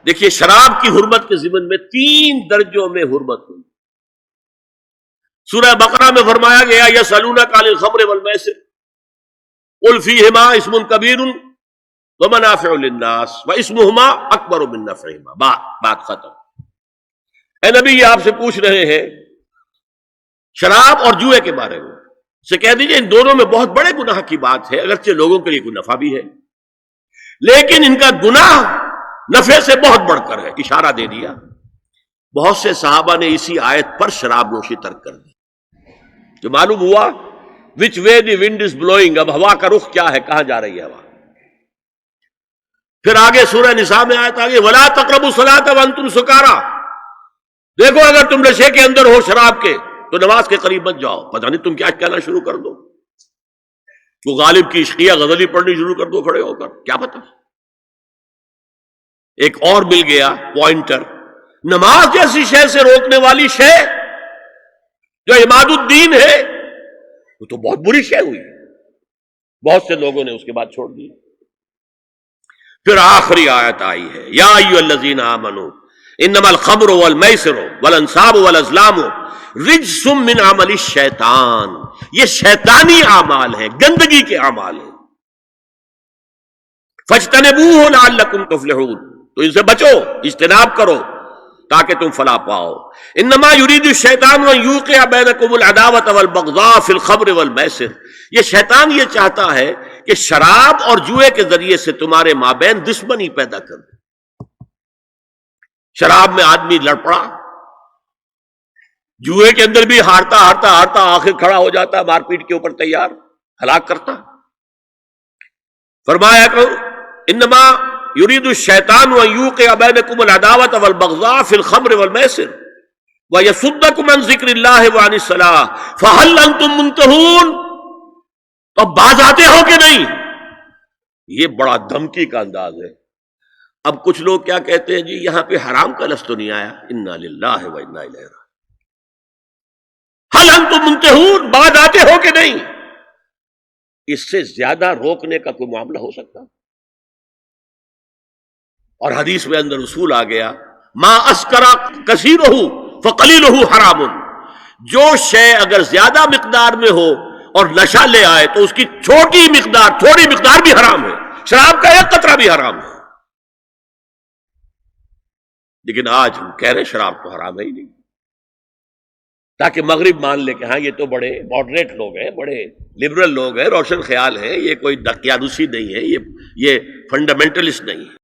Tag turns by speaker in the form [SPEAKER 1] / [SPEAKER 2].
[SPEAKER 1] دیکھیے شراب کی حرمت کے ضمن میں 3 درجوں میں حرمت ہوئی. سورہ بقرہ میں فرمایا گیا یسألونک عن الخمر والمیسر قل فیہما اسم کبیر ومنافع للناس واسمہما اکبر من نفعہما. بات ختم. اے نبی یہ آپ سے پوچھ رہے ہیں شراب اور جوئے کے بارے میں، سے کہہ دیجئے ان دونوں میں بہت بڑے گناہ کی بات ہے، اگرچہ لوگوں کے لیے کوئی نفع بھی ہے لیکن ان کا گناہ نفع سے بہت بڑھ کر ہے. اشارہ دے دیا. بہت سے صحابہ نے اسی آیت پر شراب نوشی ترک کر دی. جو معلوم ہوا وچ وے دی ونڈ از بلوئنگ، اب ہوا کا رخ کیا ہے، کہاں جا رہی ہے ہوا. پھر آگے سورہ نساء میں آیت آگے ولا تقربوا الصلاۃ وانتم سکارى، دیکھو اگر تم نشے کے اندر ہو شراب کے تو نماز کے قریب مت جاؤ. پتہ نہیں تم کیا کہنا شروع کر دو، تو غالب کی عشقیہ غزلی پڑھنی شروع کر دو کھڑے ہو کر، کیا پتہ. ایک اور مل گیا پوائنٹر، نماز جیسی شے سے روکنے والی شے جو عماد الدین ہے وہ تو بہت بری شے ہوئی. بہت سے لوگوں نے اس کے بعد چھوڑ دی. پھر آخری آیت آئی ہے یا ایھا الذین آمنوا انما الخمر والمیسر والانصاب والازلام رجس من عمل الشیطان، یہ شیطانی اعمال ہیں، گندگی کے اعمال ہیں. فاجتنبوہ لعلکم تفلحون، تو ان سے بچو، اجتناب کرو تاکہ تم فلاح پاؤ. انما یرید الشیطان ان یوقع بینکم العداوۃ والبغضاء فی الخمر والمیسر، یہ شیطان یہ چاہتا ہے کہ شراب اور جوئے کے ذریعے سے تمہارے مابین دشمنی پیدا کر دے. شراب میں آدمی لڑ پڑا، جوئے کے اندر بھی ہارتا ہارتا ہارتا آخر کھڑا ہو جاتا، مار پیٹ کے اوپر تیار، ہلاک کرتا. فرمایا کہ انما یرید الشیطان ان یوقع بینکم العداوۃ والبغضاء فی الخمر والمیسر ویصدکم عن ذکر اللہ وعن الصلاۃ فہل انتم منتہون، تو اب باز آتے ہو کہ نہیں. یہ بڑا دھمکی کا انداز ہے. اب کچھ لوگ کیا کہتے ہیں، جی یہاں پہ حرام کا لفظ تو نہیں آیا، انا للہ و انا الیہ راجعون، ہل انتم منتہون، باز آتے ہو کہ نہیں. اس سے زیادہ روکنے کا کوئی معاملہ ہو سکتا؟ اور حدیث میں اندر اصول آ گیا ما اسکر کثیرہ فقلیلہ حرام، جو شے اگر زیادہ مقدار میں ہو اور نشہ لے آئے تو اس کی تھوڑی مقدار بھی حرام ہے. شراب کا ایک قطرہ بھی حرام ہے. لیکن آج ہم کہہ رہے ہیں شراب تو حرام ہے ہی نہیں، تاکہ مغرب مان لے کہ ہاں یہ تو بڑے ماڈریٹ لوگ ہیں، بڑے لبرل لوگ ہیں، روشن خیال ہیں، یہ کوئی دقیانوسی نہیں ہے، یہ فنڈامنٹلسٹ نہیں ہے.